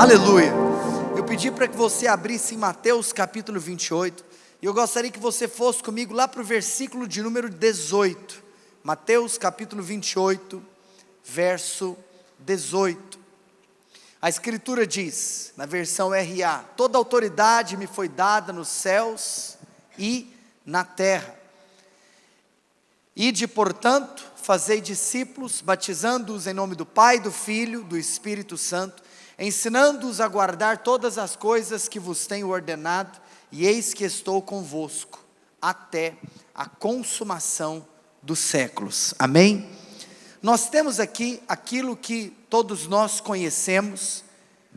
Aleluia. Eu pedi para que você abrisse em Mateus capítulo 28, e eu gostaria que você fosse comigo lá para o versículo de número 18. Mateus capítulo 28, verso 18. A escritura diz, na versão RA: toda autoridade me foi dada nos céus e na terra. Ide, portanto, fazei discípulos, batizando-os em nome do Pai, do Filho, do Espírito Santo, ensinando-os a guardar todas as coisas que vos tenho ordenado, e eis que estou convosco, até a consumação dos séculos. Amém? Nós temos aqui aquilo que todos nós conhecemos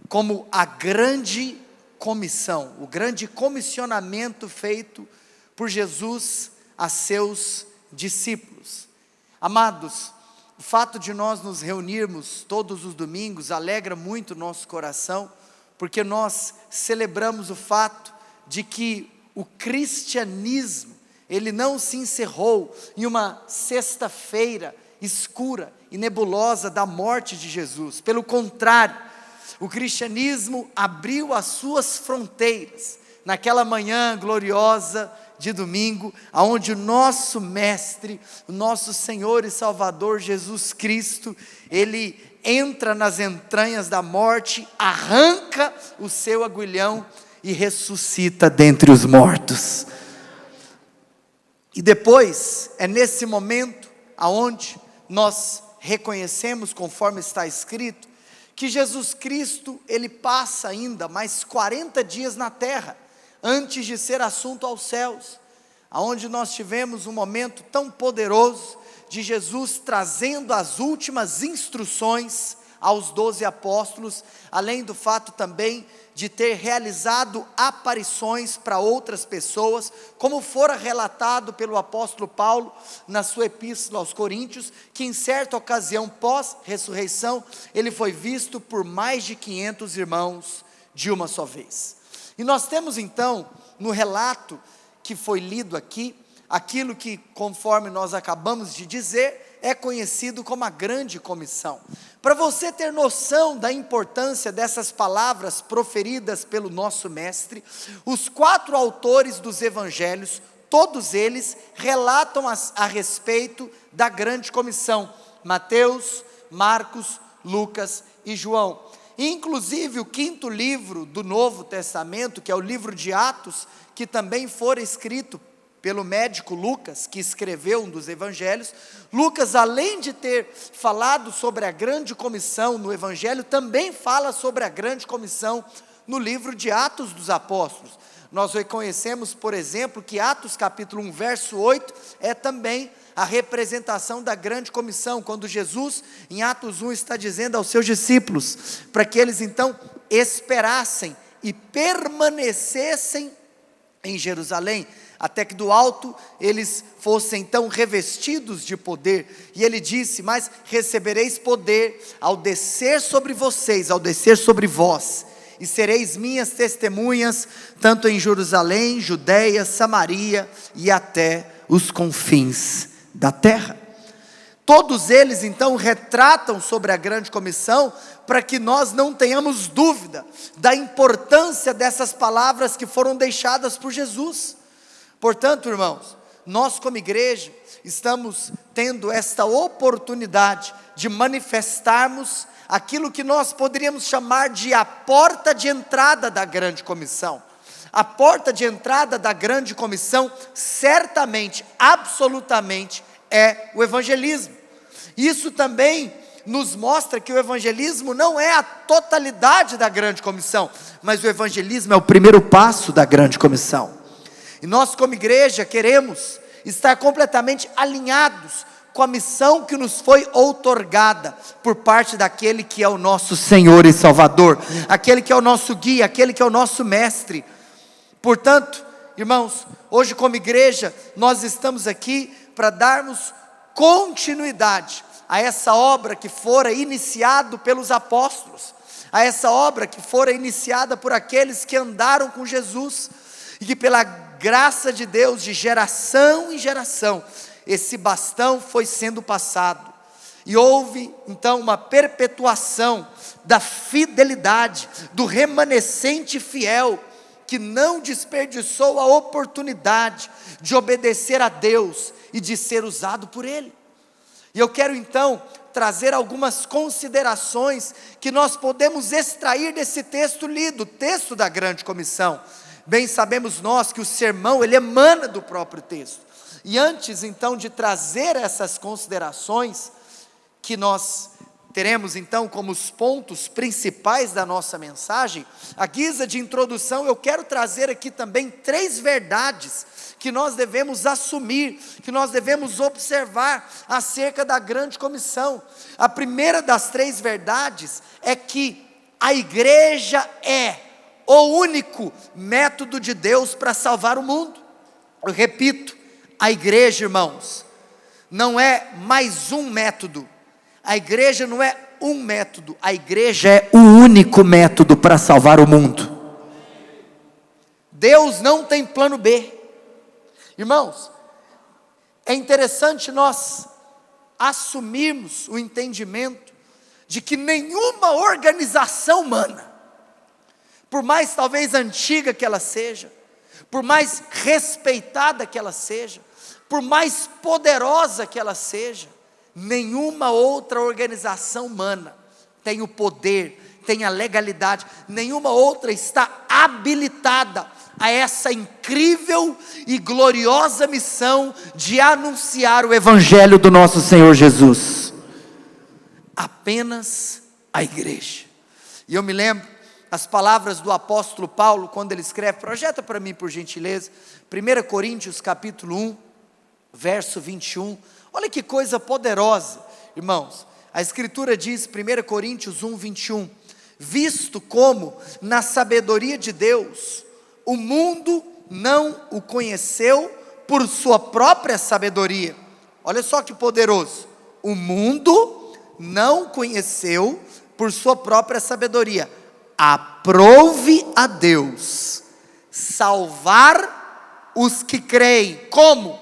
como a grande comissão, o grande comissionamento feito por Jesus a seus discípulos. Amados, o fato de nós nos reunirmos todos os domingos alegra muito o nosso coração, porque nós celebramos o fato de que o cristianismo, ele não se encerrou em uma sexta-feira escura e nebulosa da morte de Jesus. Pelo contrário, o cristianismo abriu as suas fronteiras naquela manhã gloriosa de domingo, aonde o nosso mestre, o nosso Senhor e Salvador Jesus Cristo, ele entra nas entranhas da morte, arranca o seu aguilhão e ressuscita dentre os mortos. E depois, é nesse momento aonde nós reconhecemos, conforme está escrito, que Jesus Cristo, ele passa ainda mais 40 dias na terra, antes de ser assunto aos céus, aonde nós tivemos um momento tão poderoso, de Jesus trazendo as últimas instruções aos 12 apóstolos, além do fato também de ter realizado aparições para outras pessoas, como fora relatado pelo apóstolo Paulo, na sua epístola aos Coríntios, que em certa ocasião pós-ressurreição, ele foi visto por mais de 500 irmãos de uma só vez. E nós temos então, no relato que foi lido aqui, aquilo que, conforme nós acabamos de dizer, é conhecido como a grande comissão. Para você ter noção da importância dessas palavras proferidas pelo nosso mestre, os 4 autores dos evangelhos, todos eles relatam a respeito da grande comissão: Mateus, Marcos, Lucas e João. Inclusive o 5º livro do Novo Testamento, que é o livro de Atos, que também fora escrito pelo médico Lucas, que escreveu um dos evangelhos. Lucas, além de ter falado sobre a grande comissão no evangelho, também fala sobre a grande comissão no livro de Atos dos Apóstolos. Nós reconhecemos, por exemplo, que Atos capítulo 1, verso 8, é também a representação da grande comissão, quando Jesus, em Atos 1, está dizendo aos seus discípulos, para que eles então esperassem e permanecessem em Jerusalém, até que do alto eles fossem então revestidos de poder. E ele disse: mas recebereis poder ao descer sobre vocês, ao descer sobre vós, e sereis minhas testemunhas, tanto em Jerusalém, Judeia, Samaria e até os confins da terra. Todos eles então retratam sobre a grande comissão, para que nós não tenhamos dúvida da importância dessas palavras que foram deixadas por Jesus. Portanto, irmãos, nós como igreja estamos tendo esta oportunidade de manifestarmos aquilo que nós poderíamos chamar de a porta de entrada da grande comissão. A porta de entrada da grande comissão, certamente, absolutamente, é o evangelismo. Isso também nos mostra que o evangelismo não é a totalidade da grande comissão, mas o evangelismo é o primeiro passo da grande comissão. E nós como igreja queremos estar completamente alinhados com a missão que nos foi outorgada por parte daquele que é o nosso Senhor e Salvador, aquele que é o nosso guia, aquele que é o nosso mestre. Portanto, irmãos, hoje como igreja, nós estamos aqui para darmos continuidade a essa obra que fora iniciada pelos apóstolos, a essa obra que fora iniciada por aqueles que andaram com Jesus, e que pela graça de Deus, de geração em geração, esse bastão foi sendo passado. E houve então uma perpetuação da fidelidade, do remanescente fiel, que não desperdiçou a oportunidade de obedecer a Deus e de ser usado por Ele. E eu quero então trazer algumas considerações que nós podemos extrair desse texto lido, o texto da grande comissão. Bem sabemos nós que o sermão, ele emana do próprio texto. E antes então de trazer essas considerações, que nós teremos então como os pontos principais da nossa mensagem, à guisa de introdução, eu quero trazer aqui também 3 verdades que nós devemos assumir, que nós devemos observar acerca da grande comissão. A primeira das 3 verdades é que a igreja é o único método de Deus para salvar o mundo. Eu repito, a igreja, irmãos, não é mais um método. A igreja não é um método, a igreja é o único método para salvar o mundo. Deus não tem plano B. Irmãos, é interessante nós assumirmos o entendimento de que nenhuma organização humana, por mais talvez antiga que ela seja, por mais respeitada que ela seja, por mais poderosa que ela seja, nenhuma outra organização humana tem o poder, tem a legalidade, nenhuma outra está habilitada a essa incrível e gloriosa missão de anunciar o Evangelho do nosso Senhor Jesus. Apenas a igreja. E eu me lembro as palavras do apóstolo Paulo, quando ele escreve, projeta para mim por gentileza, 1 Coríntios capítulo 1, verso 21, olha que coisa poderosa, irmãos. A escritura diz, 1 Coríntios 1, 21, visto como na sabedoria de Deus, o mundo não o conheceu por sua própria sabedoria. Olha só que poderoso, o mundo não conheceu por sua própria sabedoria. Aprove a Deus salvar os que creem. Como?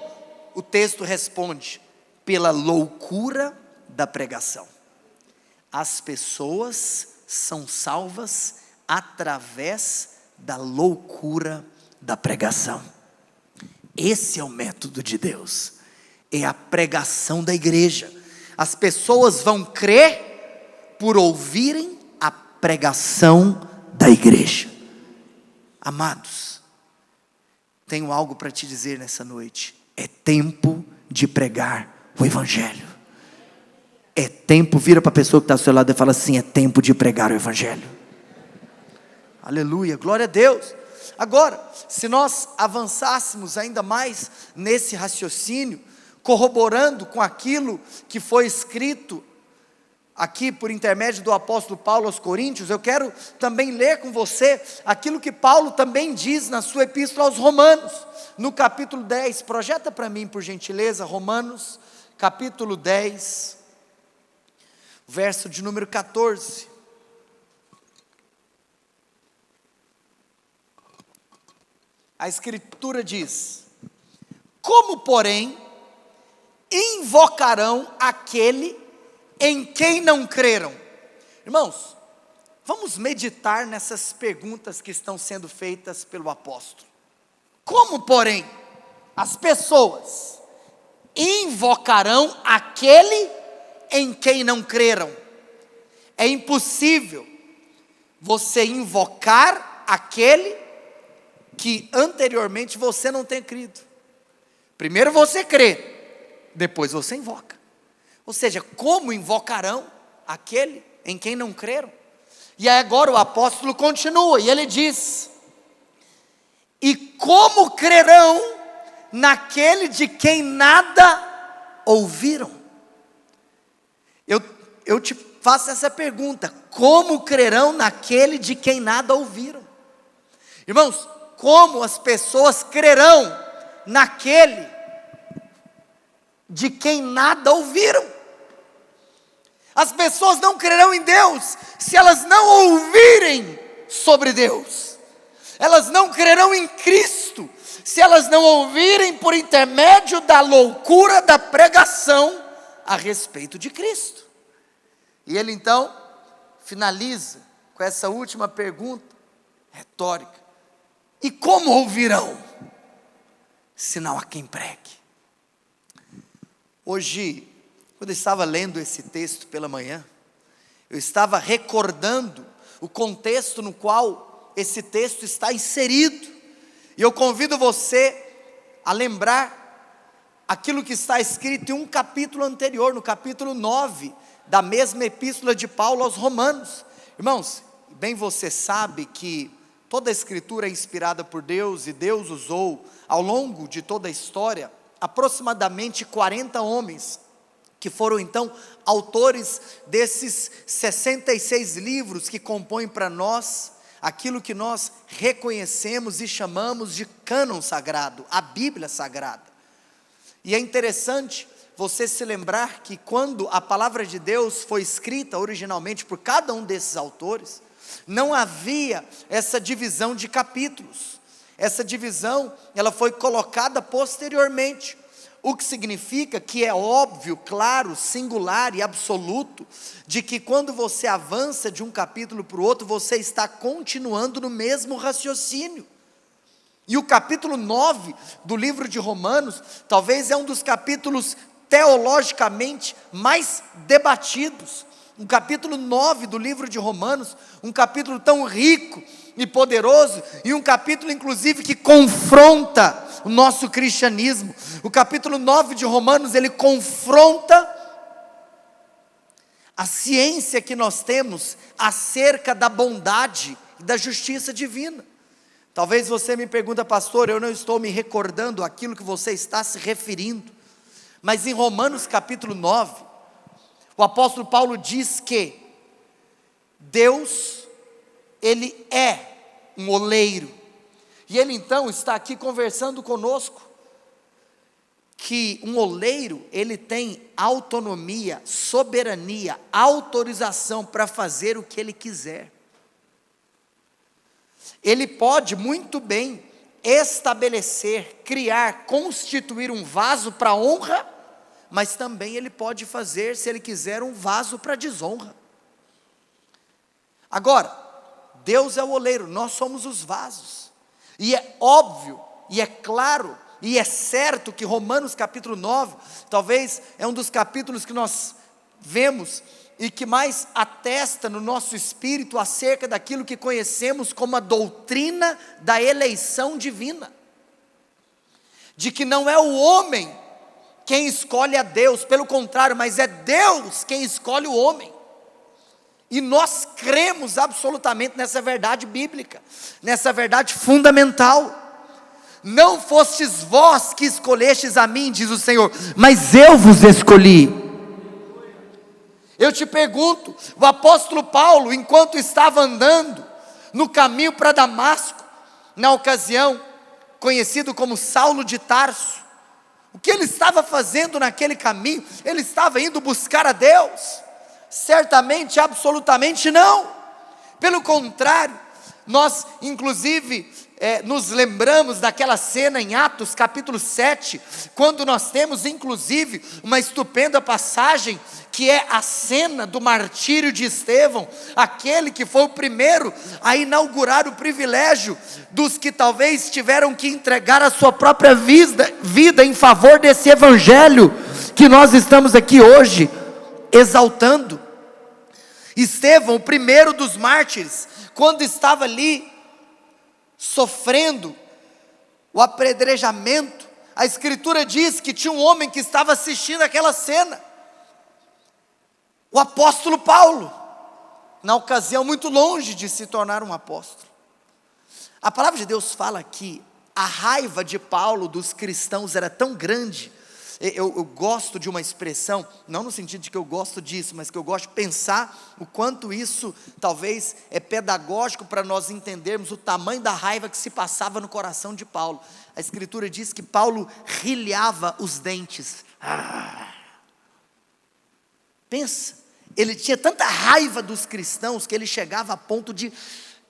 O texto responde, pela loucura da pregação. As pessoas são salvas através da loucura da pregação. Esse é o método de Deus, é a pregação da igreja. As pessoas vão crer por ouvirem a pregação da igreja. Amados, tenho algo para te dizer nessa noite. É tempo de pregar o Evangelho. É tempo, vira para a pessoa que está ao seu lado e fala assim, é tempo de pregar o Evangelho. Aleluia, glória a Deus. Agora, se nós avançássemos ainda mais nesse raciocínio, corroborando com aquilo que foi escrito aqui por intermédio do apóstolo Paulo aos Coríntios, eu quero também ler com você aquilo que Paulo também diz na sua epístola aos Romanos, no capítulo 10, projeta para mim por gentileza, Romanos, capítulo 10, verso de número 14, a escritura diz, como porém, invocarão aquele em quem não creram? Irmãos, vamos meditar nessas perguntas que estão sendo feitas pelo apóstolo. Como, porém, as pessoas invocarão aquele em quem não creram? É impossível você invocar aquele que anteriormente você não tem crido. Primeiro você crê, depois você invoca. Ou seja, como invocarão aquele em quem não creram? E aí agora o apóstolo continua, e ele diz, e como crerão naquele de quem nada ouviram? Eu te faço essa pergunta, como crerão naquele de quem nada ouviram? Irmãos, como as pessoas crerão naquele de quem nada ouviram? As pessoas não crerão em Deus se elas não ouvirem sobre Deus. Elas não crerão em Cristo se elas não ouvirem por intermédio da loucura da pregação a respeito de Cristo. E ele então finaliza com essa última pergunta retórica: e como ouvirão, se não há quem pregue? Hoje, quando eu estava lendo esse texto pela manhã, eu estava recordando o contexto no qual esse texto está inserido, e eu convido você a lembrar aquilo que está escrito em um capítulo anterior, no capítulo 9, da mesma epístola de Paulo aos Romanos. Irmãos, bem você sabe que toda a escritura é inspirada por Deus, e Deus usou, ao longo de toda a história, aproximadamente 40 homens, que foram então autores desses 66 livros que compõem para nós aquilo que nós reconhecemos e chamamos de cânon sagrado, a Bíblia Sagrada. E é interessante você se lembrar que quando a palavra de Deus foi escrita originalmente por cada um desses autores, não havia essa divisão de capítulos. Essa divisão, ela foi colocada posteriormente, o que significa que é óbvio, claro, singular e absoluto, de que quando você avança de um capítulo para o outro, você está continuando no mesmo raciocínio. E o capítulo 9 do livro de Romanos, talvez é um dos capítulos teologicamente mais debatidos. O capítulo 9 do livro de Romanos, um capítulo tão rico e poderoso, e um capítulo inclusive que confronta o nosso cristianismo. O capítulo 9 de Romanos, ele confronta a ciência que nós temos acerca da bondade e da justiça divina. Talvez você me pergunte: pastor, eu não estou me recordando aquilo que você está se referindo, mas em Romanos capítulo 9, o apóstolo Paulo diz que Deus, ele é um oleiro, e ele então está aqui conversando conosco, que um oleiro, ele tem autonomia, soberania, autorização para fazer o que ele quiser. Ele pode muito bem estabelecer, criar, constituir um vaso para honra, mas também ele pode fazer, se ele quiser, um vaso para desonra. Agora, Deus é o oleiro, nós somos os vasos, e é óbvio, e é claro, e é certo que Romanos capítulo 9, talvez é um dos capítulos que nós vemos, e que mais atesta no nosso espírito acerca daquilo que conhecemos como a doutrina da eleição divina, de que não é o homem quem escolhe a Deus, pelo contrário, mas é Deus quem escolhe o homem, e nós cremos absolutamente nessa verdade bíblica, nessa verdade fundamental. Não fostes vós que escolhestes a mim, diz o Senhor, mas eu vos escolhi. Eu te pergunto, o apóstolo Paulo, enquanto estava andando no caminho para Damasco, na ocasião, conhecido como Saulo de Tarso, o que ele estava fazendo naquele caminho? Ele estava indo buscar a Deus? Certamente, absolutamente não. Pelo contrário, nós inclusive nos lembramos daquela cena em Atos capítulo 7, quando nós temos inclusive uma estupenda passagem, que é a cena do martírio de Estevão, aquele que foi o primeiro a inaugurar o privilégio dos que talvez tiveram que entregar a sua própria vida em favor desse evangelho, que nós estamos aqui hoje exaltando. Estevão, o primeiro dos mártires, quando estava ali, sofrendo o apedrejamento, a escritura diz que tinha um homem que estava assistindo aquela cena, o apóstolo Paulo, na ocasião muito longe de se tornar um apóstolo. A palavra de Deus fala que a raiva de Paulo dos cristãos era tão grande. Eu gosto de uma expressão, não no sentido de que eu gosto disso, mas que eu gosto de pensar o quanto isso talvez é pedagógico para nós entendermos o tamanho da raiva que se passava no coração de Paulo. A escritura diz que Paulo rilhava os dentes. Pensa, ele tinha tanta raiva dos cristãos que ele chegava a ponto de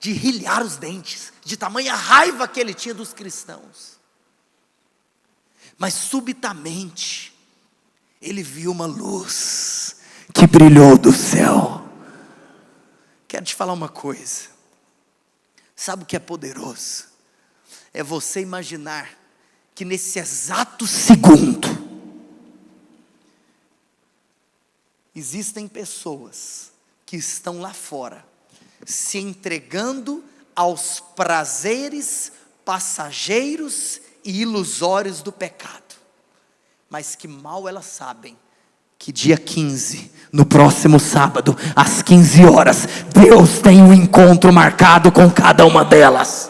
rilhar os dentes, de tamanha raiva que ele tinha dos cristãos. Mas subitamente, ele viu uma luz que brilhou do céu. Quero te falar uma coisa. Sabe o que é poderoso? É você imaginar que nesse exato segundo, existem pessoas que estão lá fora, se entregando aos prazeres passageiros e ilusórios do pecado, mas que mal elas sabem que dia 15, no próximo sábado, às 15 horas, Deus tem um encontro marcado com cada uma delas.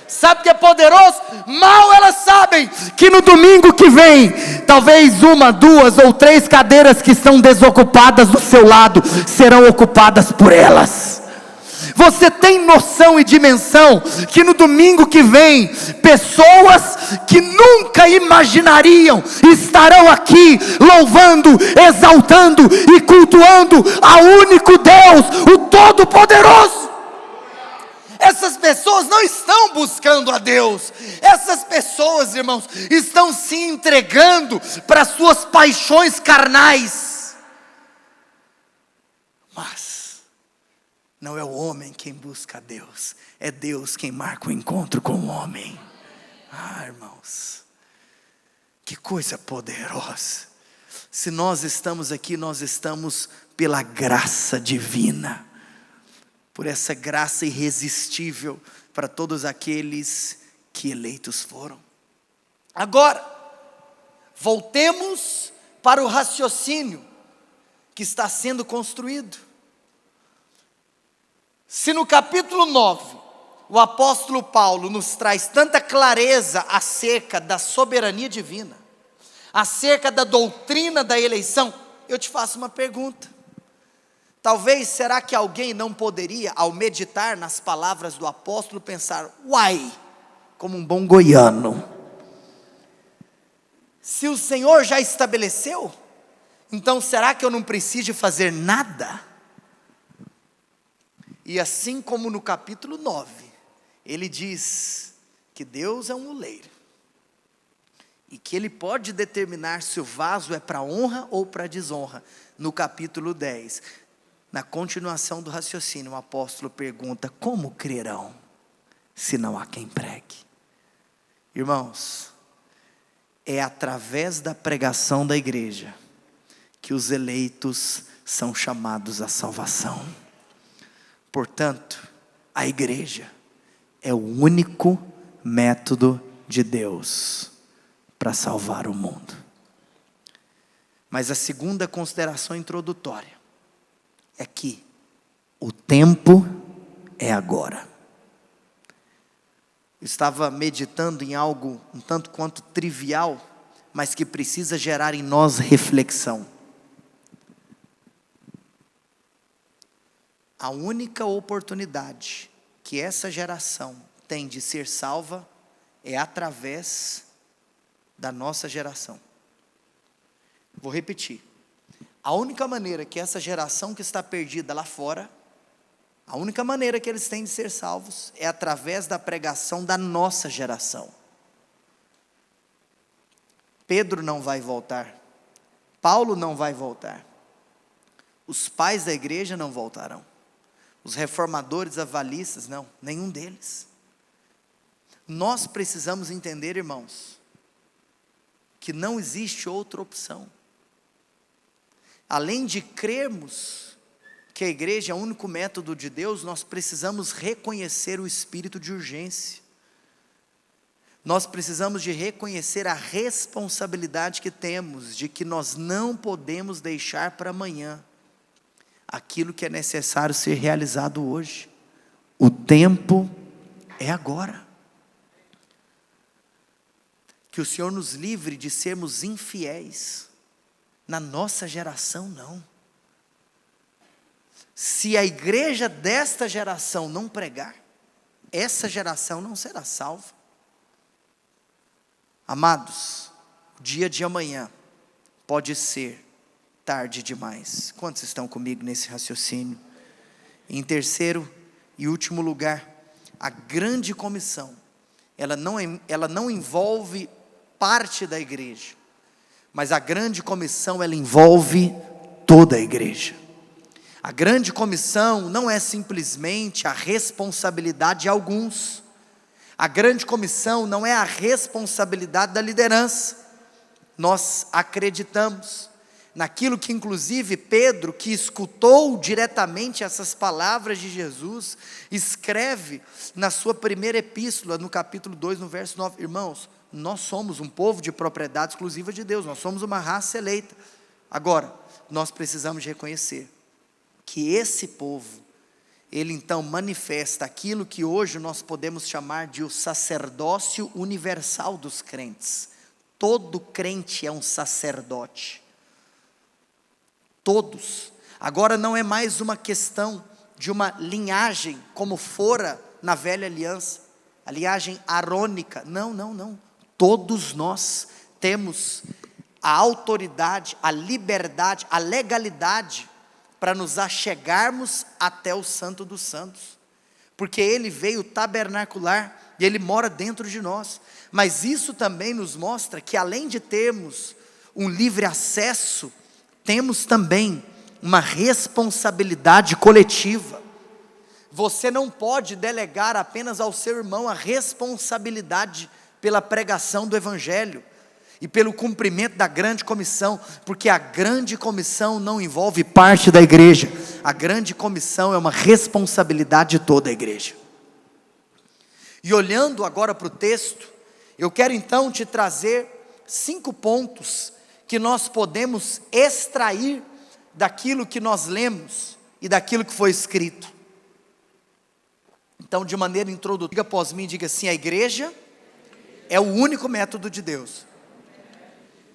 Sabe o que é poderoso? Mal elas sabem que no domingo que vem, talvez 1, 2 ou 3 cadeiras que estão desocupadas do seu lado, serão ocupadas por elas. Você tem noção e dimensão que no domingo que vem, pessoas que nunca imaginariam estarão aqui louvando, exaltando e cultuando ao único Deus, o Todo-Poderoso. Essas pessoas não estão buscando a Deus. Essas pessoas, irmãos, estão se entregando para suas paixões carnais. Mas não é o homem quem busca a Deus, é Deus quem marca o encontro com o homem. Irmãos, que coisa poderosa. Se nós estamos aqui, nós estamos pela graça divina, por essa graça irresistível para todos aqueles que eleitos foram. Agora, voltemos para o raciocínio que está sendo construído. Se no capítulo 9, o apóstolo Paulo nos traz tanta clareza acerca da soberania divina, acerca da doutrina da eleição, eu te faço uma pergunta. Talvez, será que alguém não poderia, ao meditar nas palavras do apóstolo, pensar: uai, como um bom goiano, se o Senhor já estabeleceu, então será que eu não preciso fazer nada? E assim como no capítulo 9, ele diz que Deus é um oleiro, e que Ele pode determinar se o vaso é para honra ou para desonra. No capítulo 10, na continuação do raciocínio, o apóstolo pergunta: como crerão, se não há quem pregue? Irmãos, é através da pregação da igreja que os eleitos são chamados à salvação. Portanto, a igreja é o único método de Deus para salvar o mundo. Mas a segunda consideração introdutória é que o tempo é agora. Eu estava meditando em algo um tanto quanto trivial, mas que precisa gerar em nós reflexão. A única oportunidade que essa geração tem de ser salva é através da nossa geração. Vou repetir. A única maneira que essa geração que está perdida lá fora, a única maneira que eles têm de ser salvos é através da pregação da nossa geração. Pedro não vai voltar, Paulo não vai voltar, os pais da igreja não voltarão, os reformadores avalistas não, nenhum deles. Nós precisamos entender, irmãos, que não existe outra opção. Além de crermos que a igreja é o único método de Deus, nós precisamos reconhecer o espírito de urgência. Nós precisamos de reconhecer a responsabilidade que temos, de que nós não podemos deixar para amanhã aquilo que é necessário ser realizado hoje. O tempo é agora. Que o Senhor nos livre de sermos infiéis. Na nossa geração, não. Se a igreja desta geração não pregar, essa geração não será salva. Amados, o dia de amanhã pode ser tarde demais. Quantos estão comigo nesse raciocínio? Em terceiro e último lugar, a grande comissão, ela não envolve parte da igreja, Mas a grande comissão, ela envolve toda a igreja. A grande comissão não é simplesmente a responsabilidade de alguns. A grande comissão não é a responsabilidade da liderança. Nós acreditamos naquilo que inclusive Pedro, que escutou diretamente essas palavras de Jesus, escreve na sua primeira epístola, no capítulo 2, no verso 9, irmãos, nós somos um povo de propriedade exclusiva de Deus, nós somos uma raça eleita. Agora, nós precisamos de reconhecer que esse povo, ele então manifesta aquilo que hoje nós podemos chamar de o sacerdócio universal dos crentes. Todo crente é um sacerdote. Todos. Agora não é mais uma questão de uma linhagem, como fora na velha aliança, a linhagem arônica. Não. Todos nós temos a autoridade, a liberdade, a legalidade para nos achegarmos até o Santo dos Santos, porque Ele veio tabernacular e Ele mora dentro de nós. Mas isso também nos mostra que além de termos um livre acesso, temos também uma responsabilidade coletiva. Você não pode delegar apenas ao seu irmão a responsabilidade pela pregação do Evangelho e pelo cumprimento da grande comissão, porque a grande comissão não envolve parte da igreja, a grande comissão é uma responsabilidade de toda a igreja. E olhando agora para o texto, eu quero então te trazer 5 pontos que nós podemos extrair daquilo que nós lemos e daquilo que foi escrito. Então, de maneira introdutória, diga após mim, diga assim: a igreja é o único método de Deus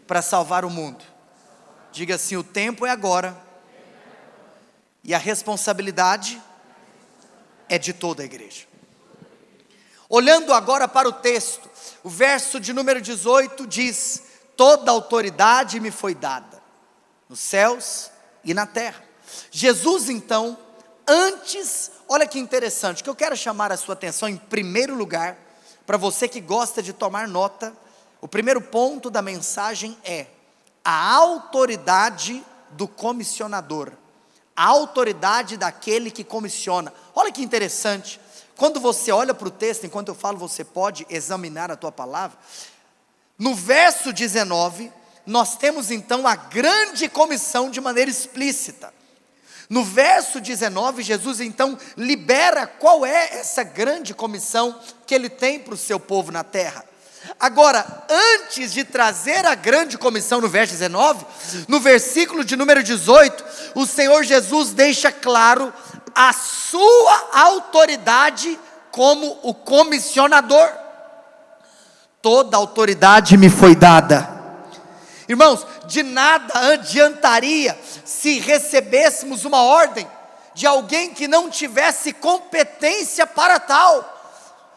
para salvar o mundo. Diga assim: o tempo é agora e a responsabilidade é de toda a igreja. Olhando agora para o texto, o verso de número 18 diz: toda autoridade me foi dada, nos céus e na terra. Jesus então, antes, olha que interessante, o que eu quero chamar a sua atenção em primeiro lugar, para você que gosta de tomar nota, o primeiro ponto da mensagem é a autoridade do comissionador, a autoridade daquele que comissiona. Olha que interessante, quando você olha para o texto, enquanto eu falo, você pode examinar a tua palavra. No verso 19, nós temos então a grande comissão de maneira explícita. No verso 19, Jesus então libera qual é essa grande comissão que Ele tem para o seu povo na terra. Agora, antes de trazer a grande comissão no verso 19, no versículo de número 18, o Senhor Jesus deixa claro a sua autoridade como o comissionador. Toda autoridade me foi dada. Irmãos, de nada adiantaria se recebêssemos uma ordem de alguém que não tivesse competência para tal.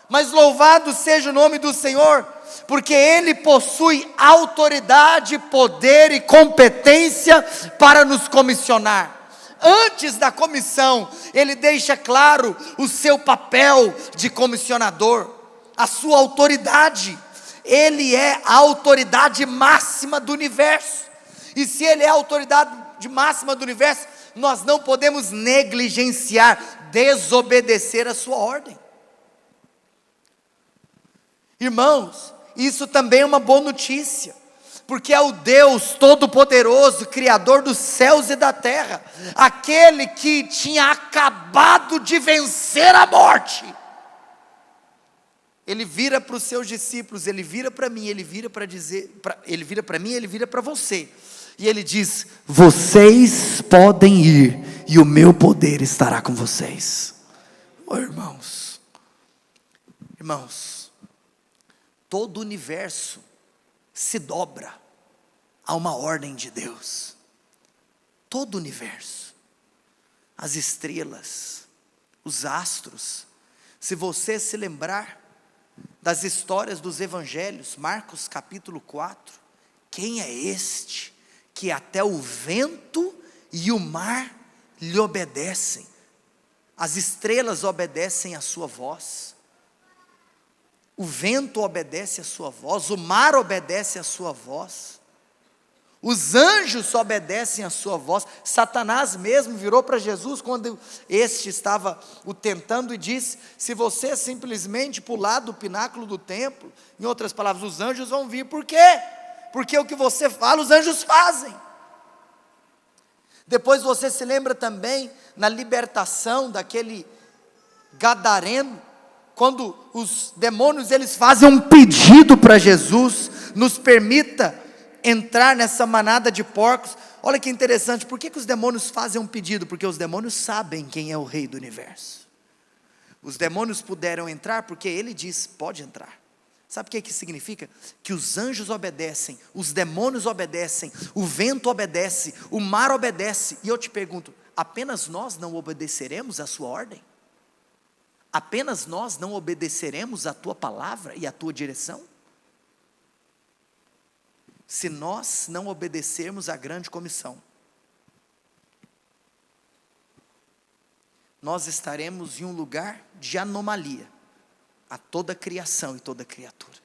Mas louvado seja o nome do Senhor, porque Ele possui autoridade, poder e competência para nos comissionar. Antes da comissão, Ele deixa claro o seu papel de comissionador, a sua autoridade. Ele é a autoridade máxima do universo, e se Ele é a autoridade máxima do universo, nós não podemos negligenciar, desobedecer a sua ordem. Irmãos, isso também é uma boa notícia, porque é o Deus Todo-Poderoso, Criador dos céus e da terra, aquele que tinha acabado de vencer a morte. Ele vira para os seus discípulos, Ele vira para mim, Ele vira para dizer, Ele vira para mim, Ele vira para você, e Ele diz: vocês podem ir, e o meu poder estará com vocês. Oh, irmãos, todo o universo se dobra a uma ordem de Deus. Todo o universo, as estrelas, os astros. Se você se lembrar das histórias dos evangelhos, Marcos capítulo 4, quem é este que até o vento e o mar lhe obedecem? As estrelas obedecem à sua voz, o vento obedece à sua voz, o mar obedece à sua voz. Os anjos obedecem a sua voz. Satanás mesmo virou para Jesus quando este estava o tentando e disse: se você simplesmente pular do pináculo do templo, em outras palavras, os anjos vão vir. Por quê? Porque o que você fala, os anjos fazem. Depois você se lembra também na libertação daquele gadareno, quando os demônios eles fazem um pedido para Jesus: nos permita entrar nessa manada de porcos. Olha que interessante, por que os demônios fazem um pedido? Porque os demônios sabem quem é o rei do universo. Os demônios puderam entrar porque ele diz: pode entrar. Sabe o que significa? Que os anjos obedecem, os demônios obedecem, o vento obedece, o mar obedece. E eu te pergunto, apenas nós não obedeceremos a sua ordem? Apenas nós não obedeceremos a tua palavra e a tua direção? Se nós não obedecermos à grande comissão, nós estaremos em um lugar de anomalia a toda a criação e toda a criatura,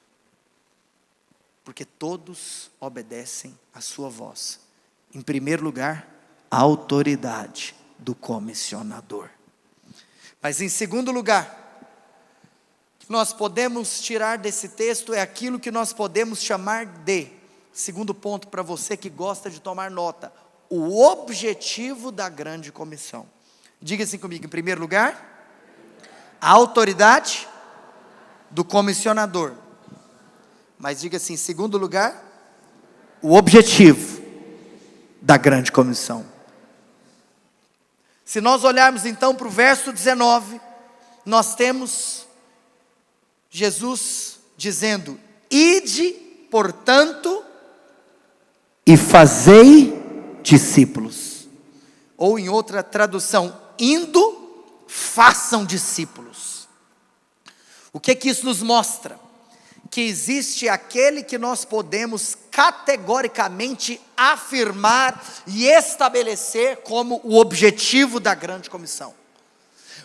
porque todos obedecem a sua voz. Em primeiro lugar, a autoridade do comissionador. Mas em segundo lugar, o que nós podemos tirar desse texto é aquilo que nós podemos chamar de, segundo ponto para você que gosta de tomar nota, o objetivo da grande comissão. Diga assim comigo: em primeiro lugar, a autoridade do comissionador. Mas diga assim: em segundo lugar, o objetivo da grande comissão. Se nós olharmos então para o verso 19, nós temos Jesus dizendo: ide, portanto, e fazei discípulos. Ou em outra tradução, indo, façam discípulos. O que isso nos mostra? Que existe aquele que nós podemos categoricamente afirmar e estabelecer como o objetivo da grande comissão.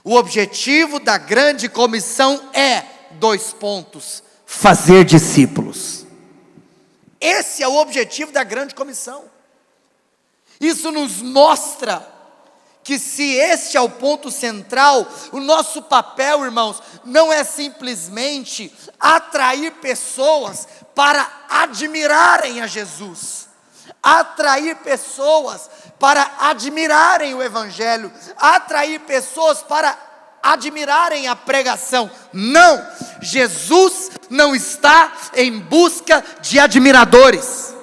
O objetivo da grande comissão é, dois pontos, fazer discípulos. Esse é o objetivo da grande comissão. Isso nos mostra que se este é o ponto central, o nosso papel, irmãos, não é simplesmente atrair pessoas para admirarem a Jesus, atrair pessoas para admirarem o Evangelho, atrair pessoas para admirarem a pregação. Não, Jesus não está em busca de admiradores,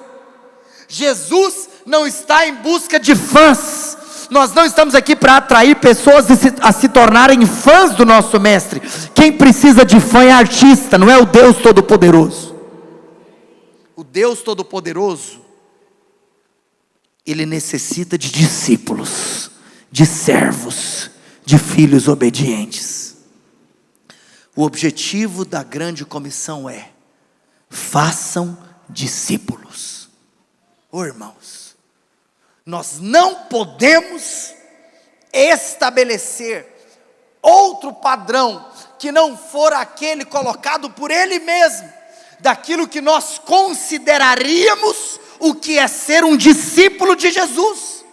Jesus não está em busca de fãs. Nós não estamos aqui para atrair pessoas a se tornarem fãs do nosso mestre. Quem precisa de fã é artista, não é o Deus Todo-Poderoso. O Deus Todo-Poderoso, Ele necessita de discípulos, de servos, de filhos obedientes. O objetivo da grande comissão é: façam discípulos. Irmãos, nós não podemos estabelecer outro padrão que não for aquele colocado por Ele mesmo, daquilo que nós consideraríamos o que é ser um discípulo de Jesus.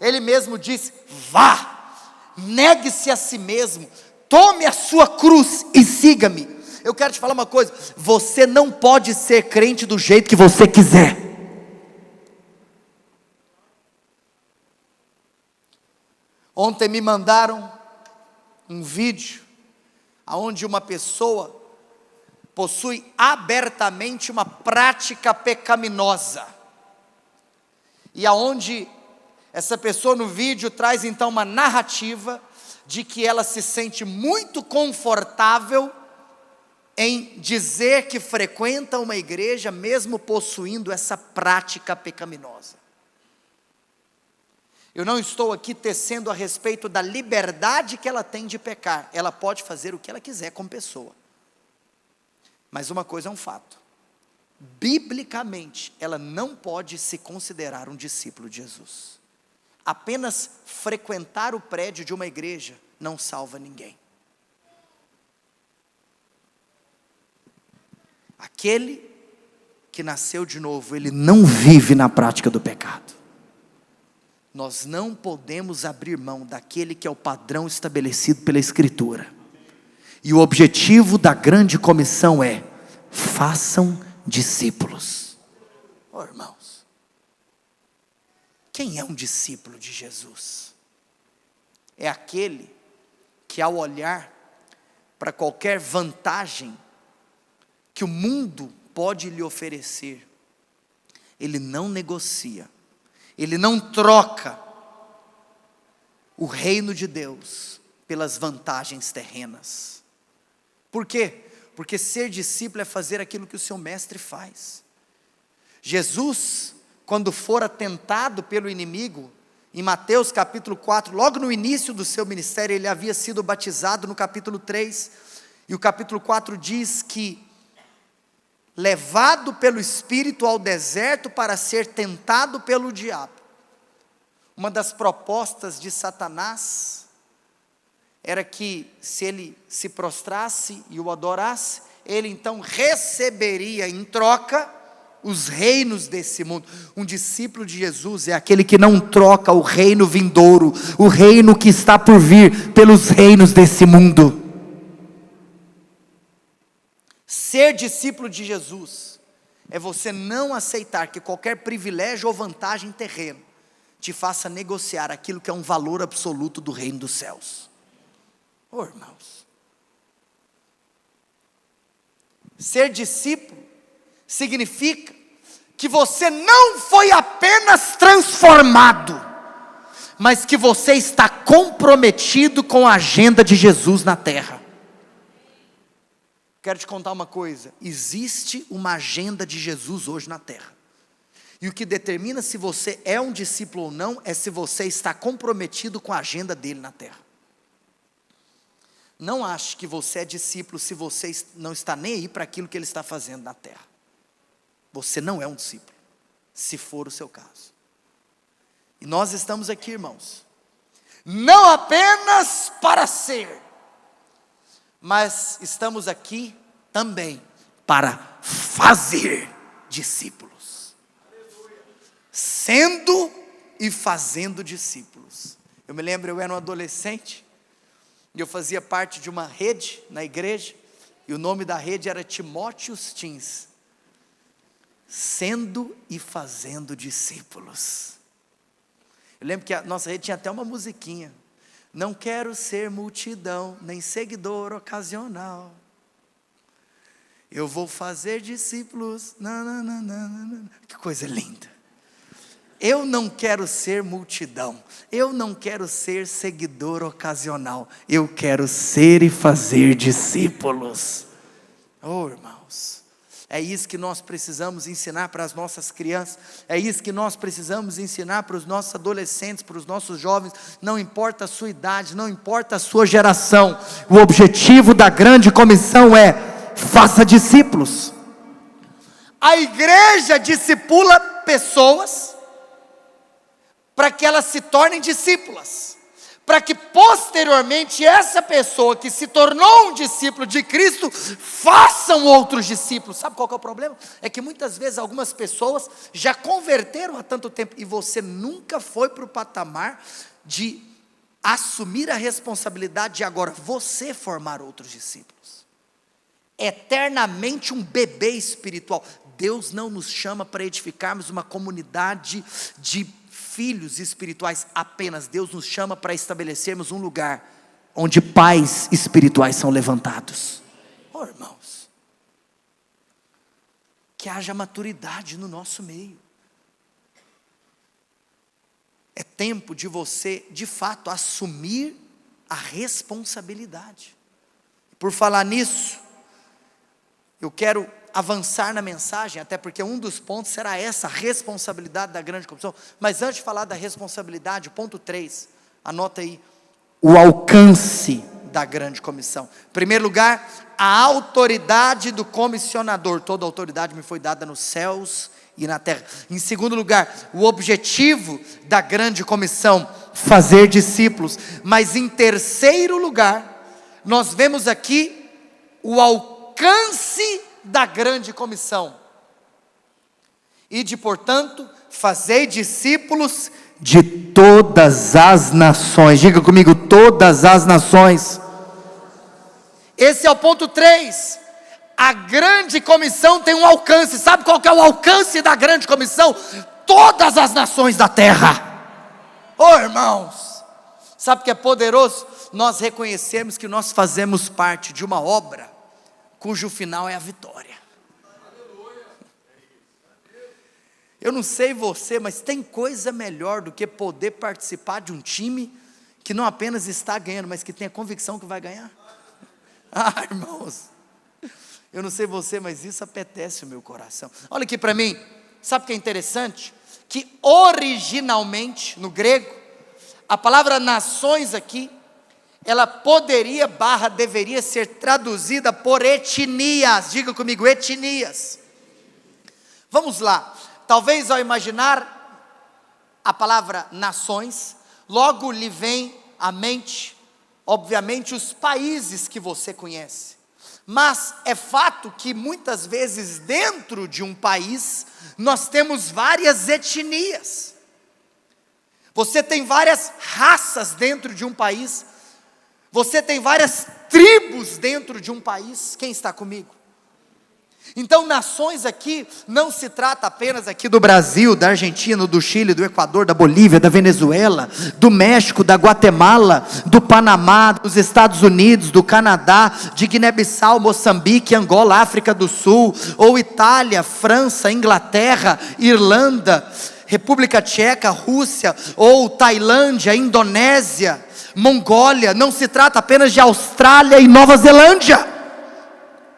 Ele mesmo disse: vá, negue-se a si mesmo, tome a sua cruz e siga-me. Eu quero te falar uma coisa: você não pode ser crente do jeito que você quiser. Ontem me mandaram um vídeo onde uma pessoa possui abertamente uma prática pecaminosa, e aonde essa pessoa no vídeo traz então uma narrativa de que ela se sente muito confortável em dizer que frequenta uma igreja mesmo possuindo essa prática pecaminosa. Eu não estou aqui tecendo a respeito da liberdade que ela tem de pecar. Ela pode fazer o que ela quiser como pessoa. Mas uma coisa é um fato: biblicamente, ela não pode se considerar um discípulo de Jesus. Apenas frequentar o prédio de uma igreja não salva ninguém. Aquele que nasceu de novo, ele não vive na prática do pecado. Nós não podemos abrir mão daquele que é o padrão estabelecido pela Escritura. E o objetivo da grande comissão é: façam discípulos. Oh, irmãos, quem é um discípulo de Jesus? É aquele que, ao olhar para qualquer vantagem que o mundo pode lhe oferecer, ele não negocia, ele não troca o reino de Deus pelas vantagens terrenas. Por quê? Porque ser discípulo é fazer aquilo que o seu mestre faz. Jesus, quando fora tentado pelo inimigo, em Mateus capítulo 4, logo no início do seu ministério, ele havia sido batizado no capítulo 3, e o capítulo 4 diz que, levado pelo Espírito ao deserto para ser tentado pelo diabo, uma das propostas de Satanás era que, se ele se prostrasse e o adorasse, ele então receberia em troca os reinos desse mundo. Um discípulo de Jesus é aquele que não troca o reino vindouro, o reino que está por vir, pelos reinos desse mundo. Ser discípulo de Jesus é você não aceitar que qualquer privilégio ou vantagem terrena te faça negociar aquilo que é um valor absoluto do reino dos céus. Oh, irmãos, ser discípulo significa que você não foi apenas transformado, mas que você está comprometido com a agenda de Jesus na terra. Quero te contar uma coisa: existe uma agenda de Jesus hoje na terra, e o que determina se você é um discípulo ou não, é se você está comprometido com a agenda dele na terra. Não ache que você é discípulo se você não está nem aí para aquilo que ele está fazendo na terra. Você não é um discípulo, se for o seu caso. E nós estamos aqui, irmãos, não apenas para ser, mas estamos aqui também para fazer discípulos. Sendo e fazendo discípulos. Eu me lembro, eu era um adolescente, e eu fazia parte de uma rede na igreja, e o nome da rede era Timóteos Teens. Sendo e fazendo discípulos. Eu lembro que a nossa rede tinha até uma musiquinha: não quero ser multidão, nem seguidor ocasional, eu vou fazer discípulos. Que coisa linda. Eu não quero ser multidão, eu não quero ser seguidor ocasional, eu quero ser e fazer discípulos. Oh, irmãos, é isso que nós precisamos ensinar para as nossas crianças, é isso que nós precisamos ensinar para os nossos adolescentes, para os nossos jovens. Não importa a sua idade, não importa a sua geração, o objetivo da grande comissão é: faça discípulos. A igreja discipula pessoas para que elas se tornem discípulas, para que posteriormente essa pessoa que se tornou um discípulo de Cristo façam outros discípulos. Sabe qual que é o problema? É que muitas vezes algumas pessoas já converteram há tanto tempo, e você nunca foi para o patamar de assumir a responsabilidade de agora você formar outros discípulos. Eternamente um bebê espiritual. Deus não nos chama para edificarmos uma comunidade de filhos espirituais apenas. Deus nos chama para estabelecermos um lugar onde pais espirituais são levantados. Oh, irmãos, que haja maturidade no nosso meio. É tempo de você, de fato, assumir a responsabilidade. Por falar nisso, eu quero avançar na mensagem, até porque um dos pontos será essa responsabilidade da grande comissão. Mas antes de falar da responsabilidade, ponto 3, anota aí: o alcance da grande comissão. Em primeiro lugar, a autoridade do comissionador. Toda autoridade me foi dada nos céus e na terra. Em segundo lugar, o objetivo da grande comissão: fazer discípulos. Mas em terceiro lugar, nós vemos aqui o alcance da grande comissão. Ide, portanto, fazei discípulos de todas as nações. Diga comigo, todas as nações. Esse é o ponto 3. A grande comissão tem um alcance. Sabe qual que é o alcance da grande comissão? Todas as nações da terra. Oh, irmãos, sabe o que é poderoso? Nós reconhecemos que nós fazemos parte de uma obra cujo final é a vitória. Eu não sei você, mas tem coisa melhor do que poder participar de um time que não apenas está ganhando, mas que tem a convicção que vai ganhar? Ah, irmãos, eu não sei você, mas isso apetece o meu coração. Olha aqui para mim, sabe o que é interessante? Que originalmente, no grego, a palavra nações aqui, ela poderia / deveria ser traduzida por etnias. Diga comigo, etnias. Vamos lá. Talvez ao imaginar a palavra nações, logo lhe vem à mente, obviamente, os países que você conhece. Mas é fato que muitas vezes dentro de um país, nós temos várias etnias. Você tem várias raças dentro de um país. Você tem várias tribos dentro de um país. Quem está comigo? Então, nações aqui, não se trata apenas aqui do Brasil, da Argentina, do Chile, do Equador, da Bolívia, da Venezuela, do México, da Guatemala, do Panamá, dos Estados Unidos, do Canadá, de Guiné-Bissau, Moçambique, Angola, África do Sul, ou Itália, França, Inglaterra, Irlanda, República Tcheca, Rússia, ou Tailândia, Indonésia, Mongólia. Não se trata apenas de Austrália e Nova Zelândia.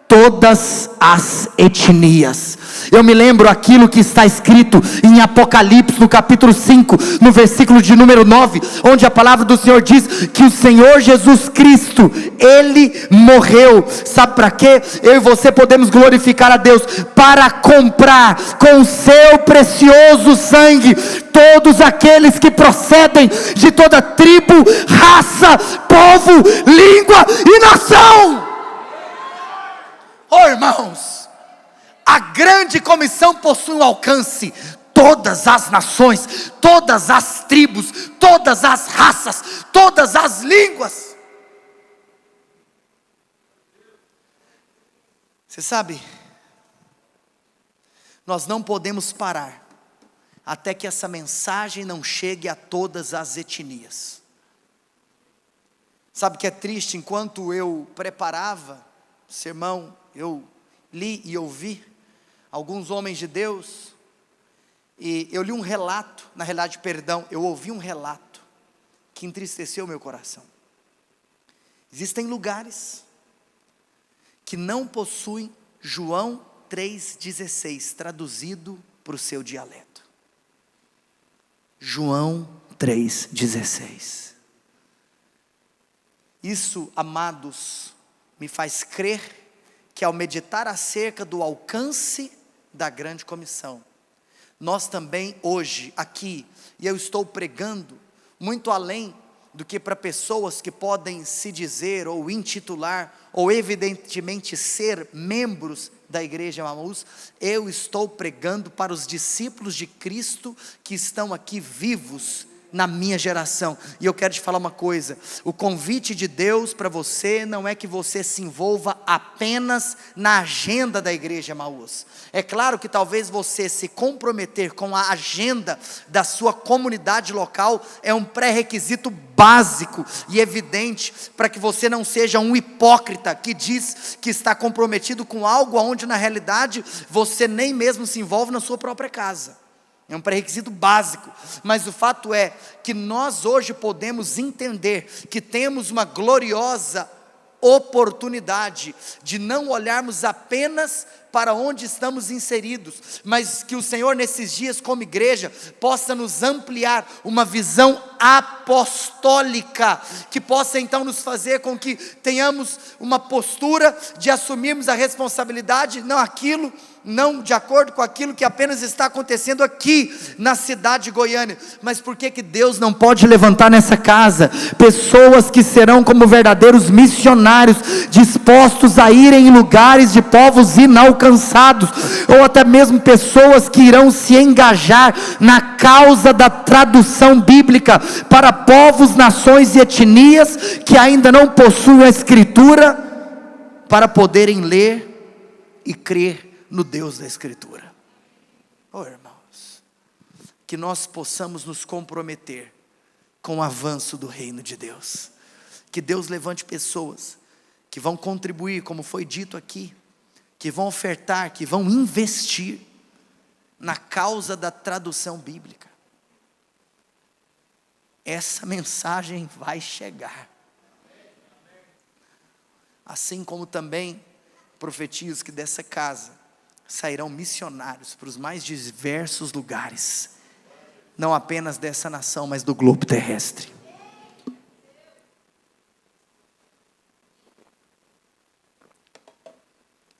Todas as etnias. Eu me lembro aquilo que está escrito em Apocalipse, no capítulo 5, no versículo de número 9, onde a palavra do Senhor diz que o Senhor Jesus Cristo, Ele morreu, sabe para quê? Eu e você podemos glorificar a Deus, para comprar com o seu precioso sangue, todos aqueles que procedem de toda tribo, raça, povo, língua e nação. Oh, irmãos, a grande comissão possui um alcance. Todas as nações, todas as tribos, todas as raças, todas as línguas. Você sabe, nós não podemos parar até que essa mensagem não chegue a todas as etnias. Sabe o que é triste? Enquanto eu preparava o sermão, eu li e ouvi alguns homens de Deus, e eu li um relato, na realidade, eu ouvi um relato que entristeceu meu coração. Existem lugares que não possuem João 3,16 traduzido para o seu dialeto. João 3,16. Isso, amados, me faz crer que ao meditar acerca do alcance da grande comissão, nós também hoje aqui, e eu estou pregando muito além do que para pessoas que podem se dizer ou intitular, ou evidentemente ser membros da igreja Emaús, eu estou pregando para os discípulos de Cristo que estão aqui vivos na minha geração. E eu quero te falar uma coisa: o convite de Deus para você não é que você se envolva apenas na agenda da igreja Emaús. É claro que talvez você se comprometer com a agenda da sua comunidade local é um pré-requisito básico e evidente para que você não seja um hipócrita que diz que está comprometido com algo onde na realidade você nem mesmo se envolve na sua própria casa. É um pré-requisito básico, mas o fato é que nós hoje podemos entender que temos uma gloriosa oportunidade de não olharmos apenas para onde estamos inseridos, mas que o Senhor nesses dias como igreja possa nos ampliar uma visão apostólica, que possa então nos fazer com que tenhamos uma postura de assumirmos a responsabilidade, não de acordo com aquilo que apenas está acontecendo aqui na cidade de Goiânia, mas por que Deus não pode levantar nessa casa pessoas que serão como verdadeiros missionários missionários dispostos a irem em lugares de povos inalcançados, ou até mesmo pessoas que irão se engajar na causa da tradução bíblica para povos, nações e etnias que ainda não possuem a Escritura, para poderem ler e crer no Deus da Escritura. Oh, irmãos, que nós possamos nos comprometer com o avanço do reino de Deus. Que Deus levante pessoas que vão contribuir, como foi dito aqui, que vão ofertar, que vão investir na causa da tradução bíblica. Essa mensagem vai chegar. Assim como também profetizo que dessa casa sairão missionários para os mais diversos lugares, não apenas dessa nação, mas do globo terrestre.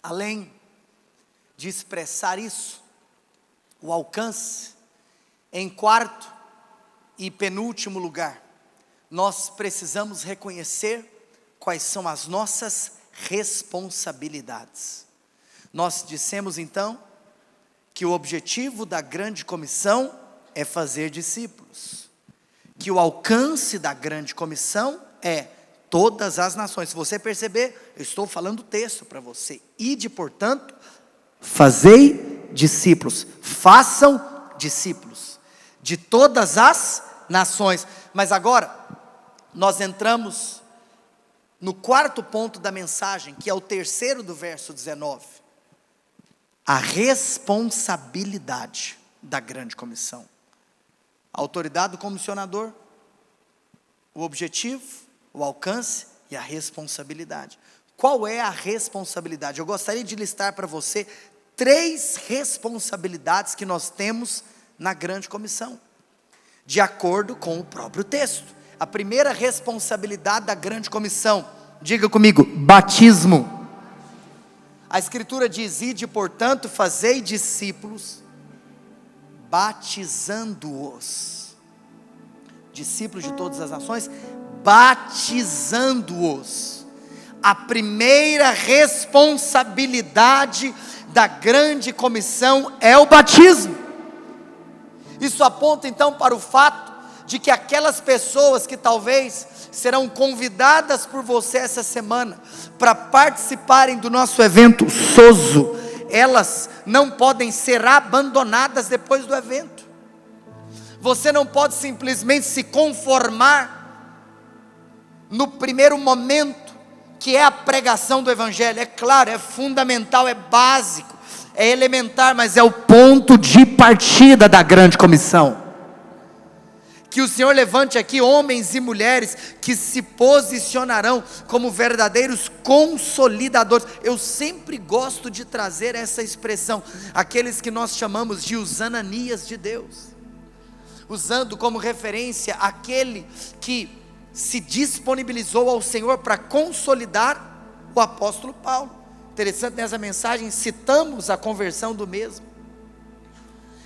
Além de expressar isso, o alcance, em quarto e penúltimo lugar, nós precisamos reconhecer quais são as nossas responsabilidades. Nós dissemos então que o objetivo da grande comissão é fazer discípulos, que o alcance da grande comissão é todas as nações. Se você perceber, eu estou falando o texto para você. Ide, portanto, fazei discípulos, façam discípulos de todas as nações. Mas agora, nós entramos no quarto ponto da mensagem, que é o terceiro do verso 19. A responsabilidade da grande comissão. A autoridade do comissionador, o objetivo, o alcance e a responsabilidade. Qual é a responsabilidade? Eu gostaria de listar para você 3 responsabilidades que nós temos na grande comissão, de acordo com o próprio texto. A primeira responsabilidade da grande comissão, diga comigo, batismo. A Escritura diz: ide, portanto, fazei discípulos, batizando-os, discípulos de todas as nações, batizando-os. A primeira responsabilidade da grande comissão é o batismo. Isso aponta então para o fato de que aquelas pessoas que talvez serão convidadas por você essa semana para participarem do nosso evento Sozo, elas não podem ser abandonadas depois do evento. Você não pode simplesmente se conformar no primeiro momento, que é a pregação do Evangelho. É claro, é fundamental, é básico, é elementar, mas é o ponto de partida da grande comissão. Que o Senhor levante aqui homens e mulheres que se posicionarão como verdadeiros consolidadores. Eu sempre gosto de trazer essa expressão, aqueles que nós chamamos de os Ananias de Deus, usando como referência aquele que se disponibilizou ao Senhor para consolidar o apóstolo Paulo. Interessante, nessa mensagem citamos a conversão do mesmo.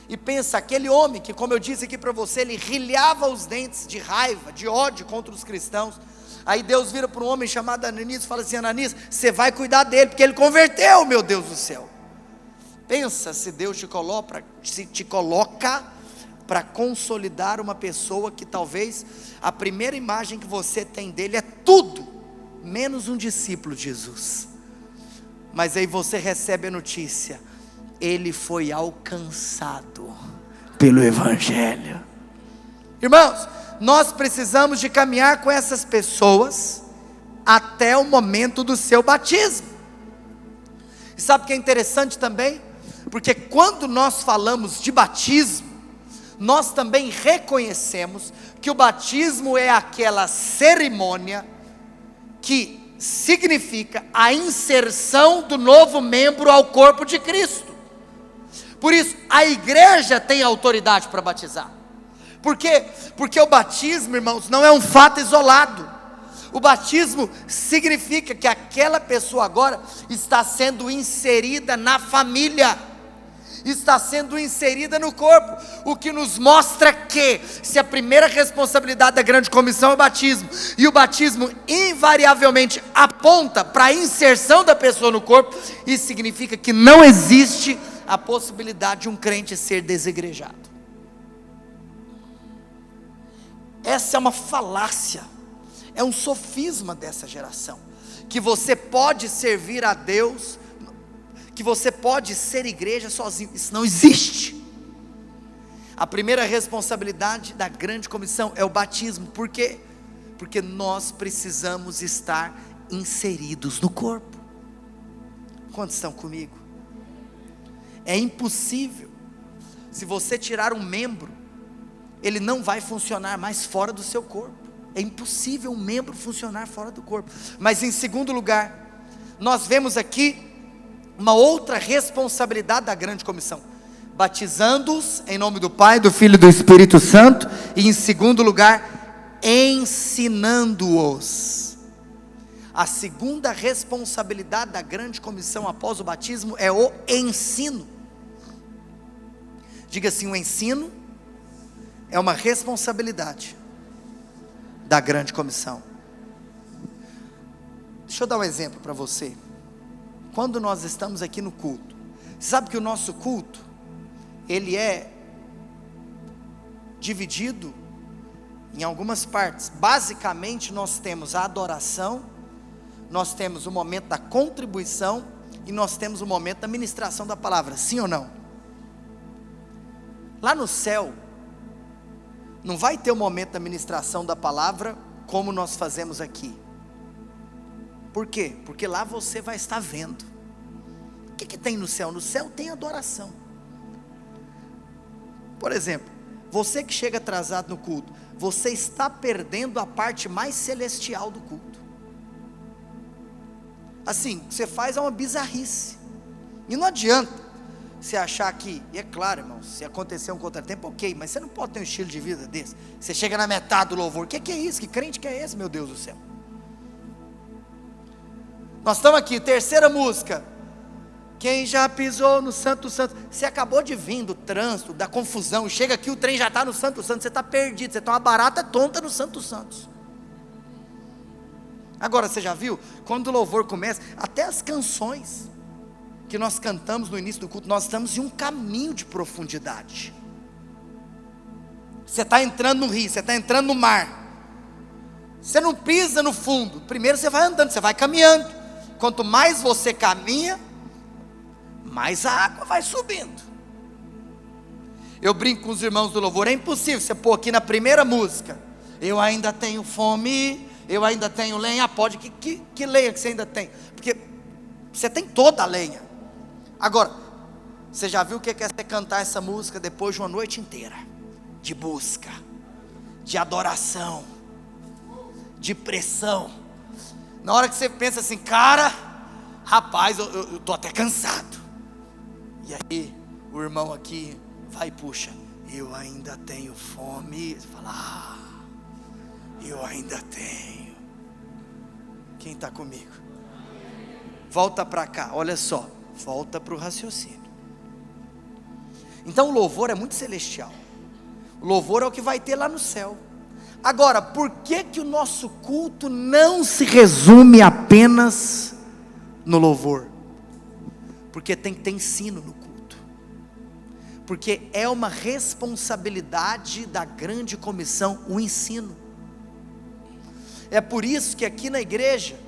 E pensa, aquele homem que, como eu disse aqui para você, ele rilhava os dentes de raiva, de ódio contra os cristãos. Aí Deus vira para um homem chamado Ananias e fala assim: Ananias, você vai cuidar dele, porque ele converteu, meu Deus do céu. Pensa se Deus te coloca para consolidar uma pessoa que talvez a primeira imagem que você tem dele é tudo menos um discípulo de Jesus. Mas aí você recebe a notícia: ele foi alcançado pelo Evangelho. Irmãos, nós precisamos de caminhar com essas pessoas até o momento do seu batismo. E sabe o que é interessante também? Porque quando nós falamos de batismo, nós também reconhecemos que o batismo é aquela cerimônia que significa a inserção do novo membro ao corpo de Cristo. Por isso, a igreja tem autoridade para batizar. Por quê? Porque o batismo, irmãos, não é um fato isolado. O batismo significa que aquela pessoa agora está sendo inserida na família. está sendo inserida no corpo, o que nos mostra que, se a primeira responsabilidade da grande comissão é o batismo, e o batismo invariavelmente aponta para a inserção da pessoa no corpo, isso significa que não existe a possibilidade de um crente ser desigrejado. Essa é uma falácia, é um sofisma dessa geração, que você pode servir a Deus, que você pode ser igreja sozinho. Isso não existe. A primeira responsabilidade da grande comissão é o batismo. Por quê? Porque nós precisamos estar inseridos no corpo. Quantos estão comigo? É impossível, se você tirar um membro, ele não vai funcionar mais fora do seu corpo. É impossível um membro funcionar fora do corpo. Mas em segundo lugar, nós vemos aqui uma outra responsabilidade da grande comissão: batizando-os em nome do Pai, do Filho e do Espírito Santo, e em segundo lugar, ensinando-os. A segunda responsabilidade da grande comissão após o batismo é o ensino. Diga assim: o ensino é uma responsabilidade da grande comissão. Deixa eu dar um exemplo para você. Quando nós estamos aqui no culto, você sabe que o nosso culto, ele é dividido em algumas partes. Basicamente nós temos a adoração, nós temos o momento da contribuição, e nós temos o momento da ministração da palavra, sim ou não? Lá no céu, não vai ter o momento da ministração da palavra como nós fazemos aqui. Por quê? Porque lá você vai estar vendo. O que tem no céu? No céu tem adoração. Por exemplo, você que chega atrasado no culto, você está perdendo a parte mais celestial do culto. Assim, o que você faz é uma bizarrice. E não adianta você achar que, e é claro, irmão, se acontecer um contratempo, ok, mas você não pode ter um estilo de vida desse. Você chega na metade do louvor, o que é isso? Que crente que é esse, meu Deus do céu? Nós estamos aqui, terceira música. Quem já pisou no Santo Santo? Você acabou de vir do trânsito, da confusão, chega aqui, o trem já está no Santo Santo, você está perdido, você está uma barata tonta no Santo Santos. Agora, você já viu? Quando o louvor começa, até as canções que nós cantamos no início do culto, nós estamos em um caminho de profundidade. Você está entrando no rio, você está entrando no mar, você não pisa no fundo, primeiro você vai andando, você vai caminhando. Quanto mais você caminha, mais a água vai subindo. Eu brinco com os irmãos do louvor, é impossível você pôr aqui na primeira música: eu ainda tenho fome, eu ainda tenho lenha. Pode, que lenha que você ainda tem? Porque você tem toda a lenha. Agora, você já viu o que é você cantar essa música depois de uma noite inteira de busca, de adoração, de pressão? Na hora que você pensa assim, cara, rapaz, eu estou até cansado. E aí, o irmão aqui vai e puxa: eu ainda tenho fome. Você fala: eu ainda tenho. Quem está comigo? Volta para cá, olha só, volta para o raciocínio. Então o louvor é muito celestial. O louvor é o que vai ter lá no céu. Agora, por que o nosso culto não se resume apenas no louvor? Porque tem que ter ensino no culto. Porque é uma responsabilidade da grande comissão o ensino. É por isso que aqui na igreja,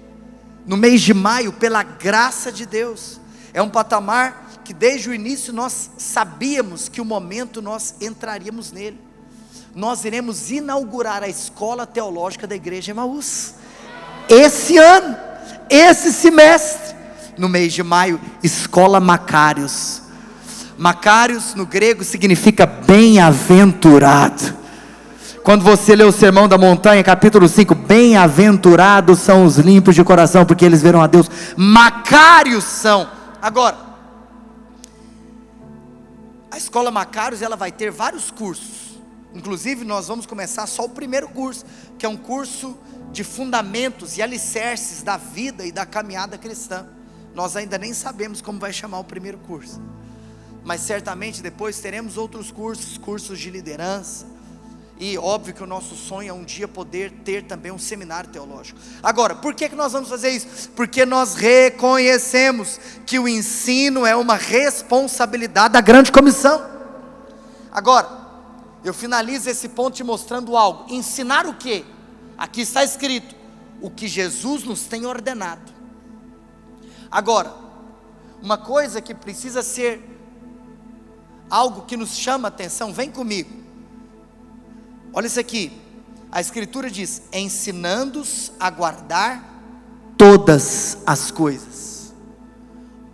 no mês de maio, pela graça de Deus, é um patamar que desde o início nós sabíamos que o momento nós entraríamos nele. Nós iremos inaugurar a escola teológica da igreja Emaús, esse ano, esse semestre, no mês de maio, escola Macários. Macários no grego significa bem-aventurado. Quando você lê o Sermão da Montanha, capítulo 5, bem-aventurados são os limpos de coração, porque eles verão a Deus. Macários são. Agora, a escola Macários, ela vai ter vários cursos. Inclusive nós vamos começar só o primeiro curso, que é um curso de fundamentos e alicerces da vida e da caminhada cristã. Nós ainda nem sabemos como vai chamar o primeiro curso, mas certamente depois teremos outros cursos de liderança, e óbvio que o nosso sonho é um dia poder ter também um seminário teológico. Agora, por que nós vamos fazer isso? Porque nós reconhecemos que o ensino é uma responsabilidade da grande comissão. Agora, eu finalizo esse ponto te mostrando algo. Ensinar o quê? Aqui está escrito, o que Jesus nos tem ordenado. Agora, uma coisa que precisa ser algo que nos chama a atenção, vem comigo. Olha isso aqui, a escritura diz, ensinando-os a guardar todas as coisas.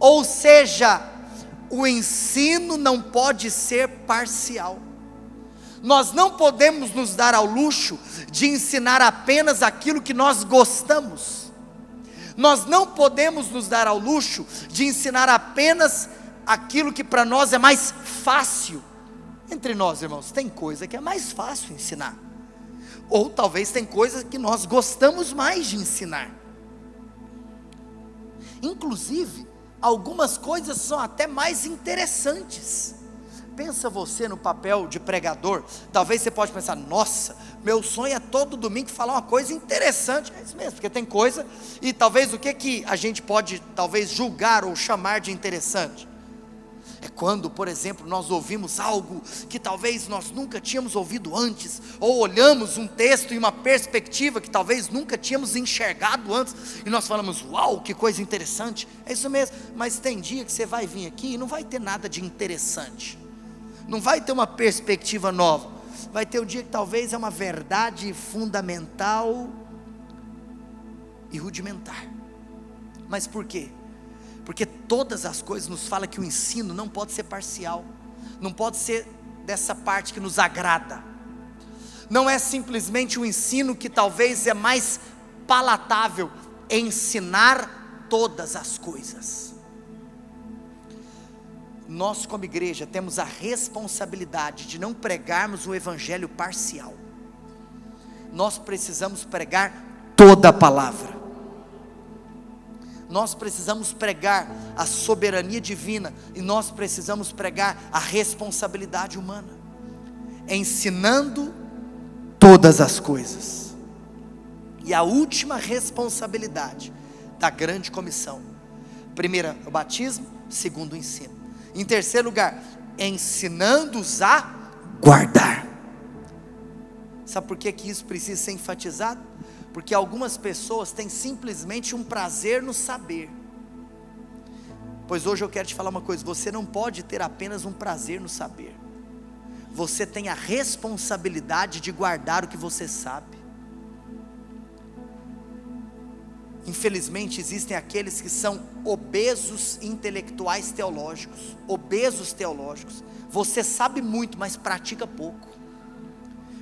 Ou seja, o ensino não pode ser parcial. Nós não podemos nos dar ao luxo de ensinar apenas aquilo que nós gostamos. Nós não podemos nos dar ao luxo de ensinar apenas aquilo que para nós é mais fácil. Entre nós, irmãos, tem coisa que é mais fácil ensinar, ou talvez tem coisa que nós gostamos mais de ensinar. Inclusive, algumas coisas são até mais interessantes. Pensa você no papel de pregador. Talvez você pode pensar, nossa, meu sonho é todo domingo falar uma coisa interessante. É isso mesmo, porque tem coisa, e talvez o que a gente pode talvez julgar ou chamar de interessante? É quando, por exemplo, nós ouvimos algo que talvez nós nunca tínhamos ouvido antes, ou olhamos um texto e uma perspectiva que talvez nunca tínhamos enxergado antes, e nós falamos, uau, que coisa interessante. É isso mesmo, mas tem dia que você vai vir aqui e não vai ter nada de interessante, não vai ter uma perspectiva nova, vai ter um dia que talvez é uma verdade fundamental e rudimentar. Mas por quê? Porque todas as coisas nos falam que o ensino não pode ser parcial, não pode ser dessa parte que nos agrada, não é simplesmente o ensino que talvez é mais palatável, é ensinar todas as coisas. Nós como igreja temos a responsabilidade de não pregarmos o evangelho parcial, nós precisamos pregar toda a palavra. Nós precisamos pregar a soberania divina, e nós precisamos pregar a responsabilidade humana, ensinando todas as coisas. E a última responsabilidade da grande comissão: primeira, o batismo; segundo, o ensino; em terceiro lugar, ensinando-os a guardar. Sabe por que isso precisa ser enfatizado? Porque algumas pessoas têm simplesmente um prazer no saber. Pois hoje eu quero te falar uma coisa: você não pode ter apenas um prazer no saber, você tem a responsabilidade de guardar o que você sabe. Infelizmente existem aqueles que são obesos intelectuais teológicos, obesos teológicos. Você sabe muito, mas pratica pouco.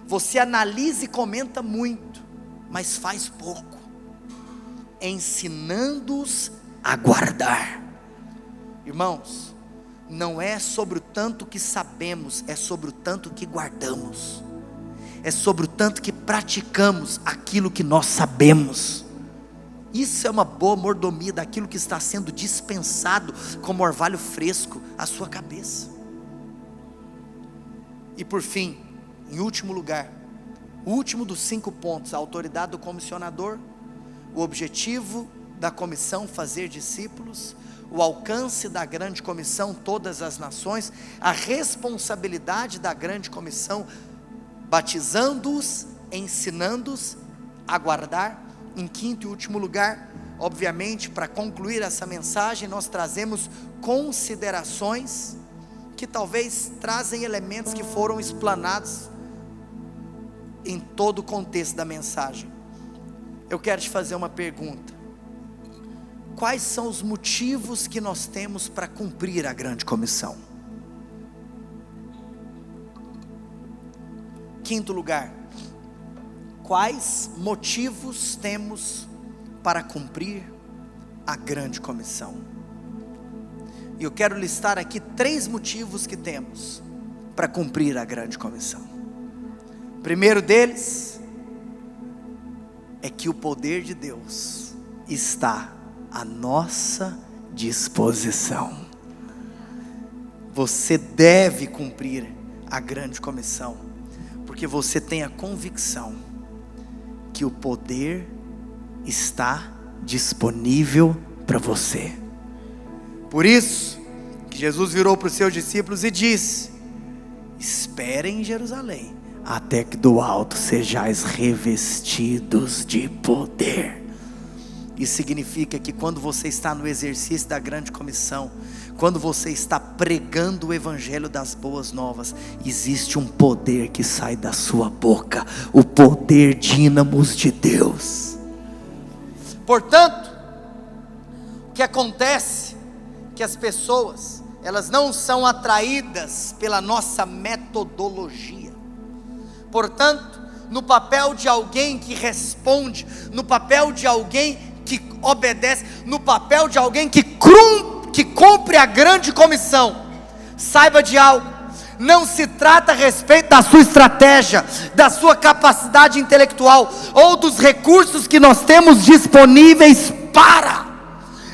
Você analisa e comenta muito, mas faz pouco. Ensinando-os a guardar. Irmãos, não é sobre o tanto que sabemos, é sobre o tanto que guardamos, é sobre o tanto que praticamos aquilo que nós sabemos. Isso é uma boa mordomia daquilo que está sendo dispensado como orvalho fresco à sua cabeça. E por fim, em último lugar, o último dos 5 pontos: a autoridade do comissionador, o objetivo da comissão, fazer discípulos, o alcance da grande comissão, todas as nações, a responsabilidade da grande comissão, batizando-os, ensinando-os a guardar. Em quinto e último lugar, obviamente, para concluir essa mensagem, nós trazemos considerações que talvez trazem elementos que foram explanados em todo o contexto da mensagem. Eu quero te fazer uma pergunta: quais são os motivos que nós temos para cumprir a grande comissão? Quinto lugar, quais motivos temos para cumprir a grande comissão? E eu quero listar aqui 3 motivos que temos para cumprir a grande comissão. O primeiro deles é que o poder de Deus está à nossa disposição. você deve cumprir a grande comissão, porque você tem a convicção que o poder está disponível para você. Por isso que Jesus virou para os seus discípulos e disse: esperem em Jerusalém, até que do alto sejais revestidos de poder. Isso significa que quando você está no exercício da grande comissão, quando você está pregando o evangelho das boas novas, existe um poder que sai da sua boca, o poder dínamos de Deus. Portanto, o que acontece é que as pessoas, elas não são atraídas pela nossa metodologia. Portanto, no papel de alguém que responde, no papel de alguém que obedece, no papel de alguém que cumpre a grande comissão, saiba de algo: não se trata a respeito da sua estratégia, da sua capacidade intelectual, ou dos recursos que nós temos disponíveis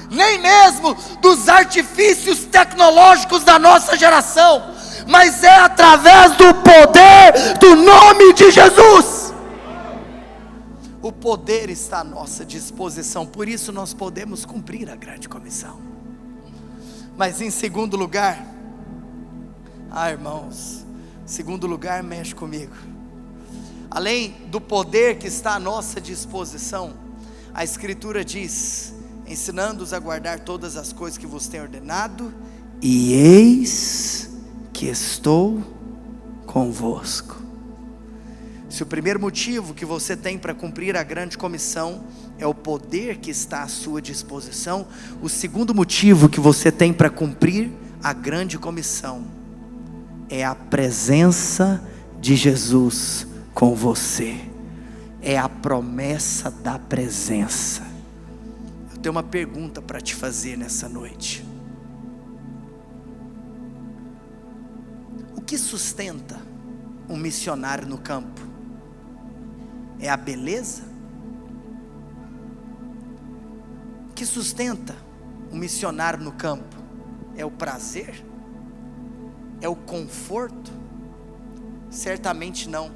nem mesmo dos artifícios tecnológicos da nossa geração, mas é através do poder do nome de Jesus. O poder está à nossa disposição, por isso nós podemos cumprir a grande comissão. Mas em segundo lugar, irmãos, segundo lugar mexe comigo. Além do poder que está à nossa disposição, a Escritura diz: ensinando-os a guardar todas as coisas que vos tenho ordenado, e eis que estou convosco. Se o primeiro motivo que você tem para cumprir a grande comissão é o poder que está à sua disposição, o segundo motivo que você tem para cumprir a grande comissão é a presença de Jesus com você, é a promessa da presença. Eu tenho uma pergunta para te fazer nessa noite: o que sustenta um missionário no campo? É a beleza? O que sustenta um missionário no campo? É o prazer? É o conforto? Certamente não.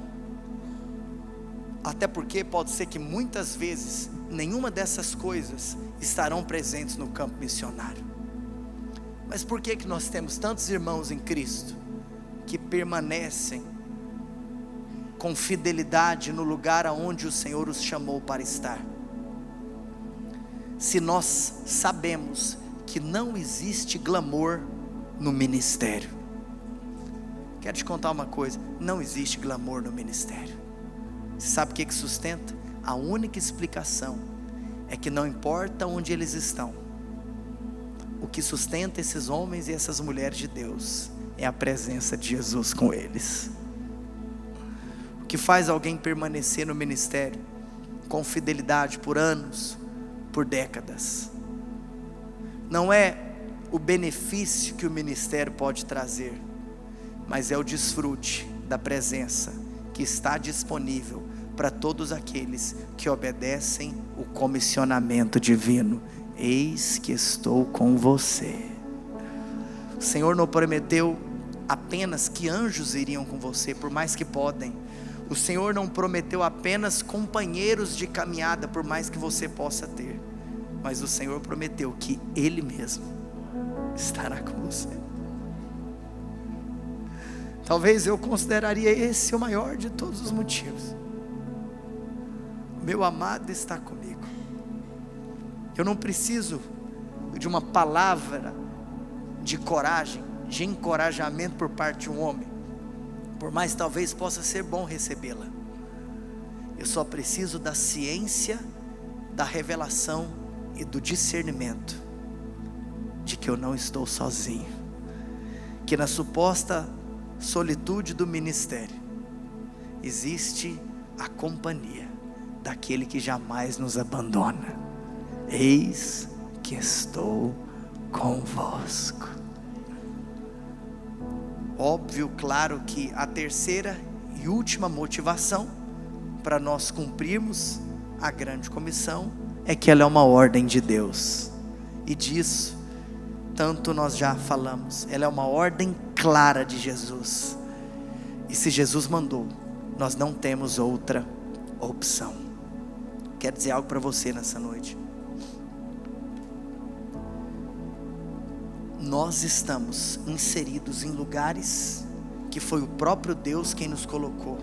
Até porque pode ser que muitas vezes nenhuma dessas coisas estarão presentes no campo missionário. Mas por que nós temos tantos irmãos em Cristo que permanecem com fidelidade no lugar aonde o Senhor os chamou para estar? Se nós sabemos que não existe glamour no ministério. Quero te contar uma coisa: não existe glamour no ministério. Você sabe o que sustenta? A única explicação é que não importa onde eles estão, o que sustenta esses homens e essas mulheres de Deus é a presença de Jesus com eles. O que faz alguém permanecer no ministério com fidelidade por anos, por décadas, não é o benefício que o ministério pode trazer, mas é o desfrute da presença que está disponível para todos aqueles que obedecem o comissionamento divino. Eis que estou com você. O Senhor não prometeu apenas que anjos iriam com você, por mais que podem. O Senhor não prometeu apenas companheiros de caminhada, por mais que você possa ter. Mas o Senhor prometeu que Ele mesmo estará com você. Talvez eu consideraria esse o maior de todos os motivos. Meu amado está comigo. Eu não preciso de uma palavra de coragem, de encorajamento por parte de um homem, por mais talvez possa ser bom recebê-la. Eu só preciso da ciência, da revelação e do discernimento de que eu não estou sozinho, que na suposta solitude do ministério existe a companhia daquele que jamais nos abandona. Eis que estou convosco. Óbvio, claro que a terceira e última motivação para nós cumprirmos a grande comissão é que ela é uma ordem de Deus, e disso tanto nós já falamos. Ela é uma ordem clara de Jesus. E se Jesus mandou, nós não temos outra opção. Quero dizer algo para você nessa noite. Nós estamos inseridos em lugares que foi o próprio Deus quem nos colocou.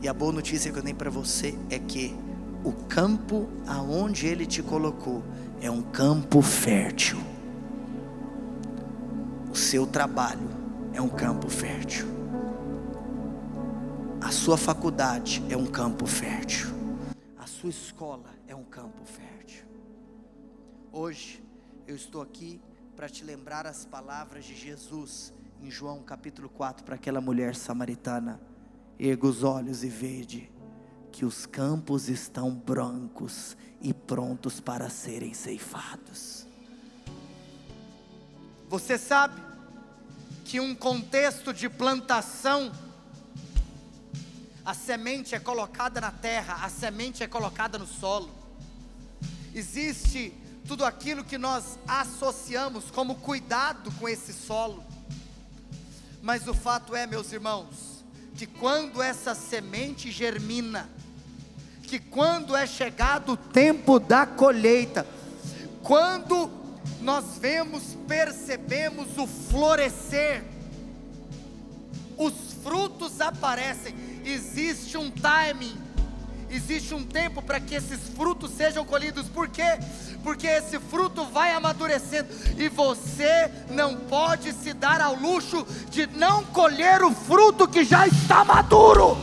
E a boa notícia que eu tenho para você é que o campo aonde Ele te colocou é um campo fértil. O seu trabalho é um campo fértil. A sua faculdade é um campo fértil. A sua escola é um campo fértil. Hoje eu estou aqui para te lembrar as palavras de Jesus em João capítulo 4 para aquela mulher samaritana: erga os olhos e vede que os campos estão brancos e prontos para serem ceifados. Você sabe que um contexto de plantação, a semente é colocada na terra, a semente é colocada no solo. Existe tudo aquilo que nós associamos como cuidado com esse solo. Mas o fato é, meus irmãos, que quando essa semente germina, que quando é chegado o tempo da colheita, quando nós percebemos o florescer, os frutos aparecem, existe um timing, existe um tempo para que esses frutos sejam colhidos. Por quê? Porque esse fruto vai amadurecendo, e você não pode se dar ao luxo de não colher o fruto que já está maduro,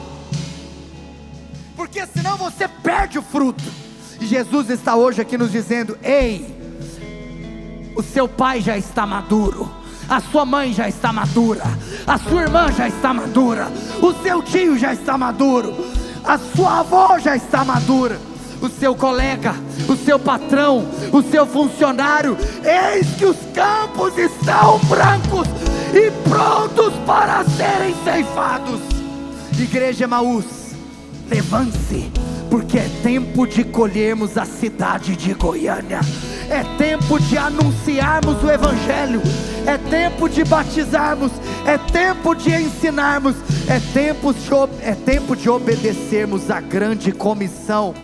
porque senão você perde o fruto. E Jesus está hoje aqui nos dizendo: ei, o seu pai já está maduro, a sua mãe já está madura, a sua irmã já está madura, o seu tio já está maduro, a sua avó já está madura, o seu colega, o seu patrão, o seu funcionário. Eis que os campos estão brancos e prontos para serem ceifados. Igreja Emaús, levante-se, porque é tempo de colhermos a cidade de Goiânia. É tempo de anunciarmos o Evangelho, é tempo de batizarmos, é tempo de ensinarmos, é tempo de obedecermos a grande comissão.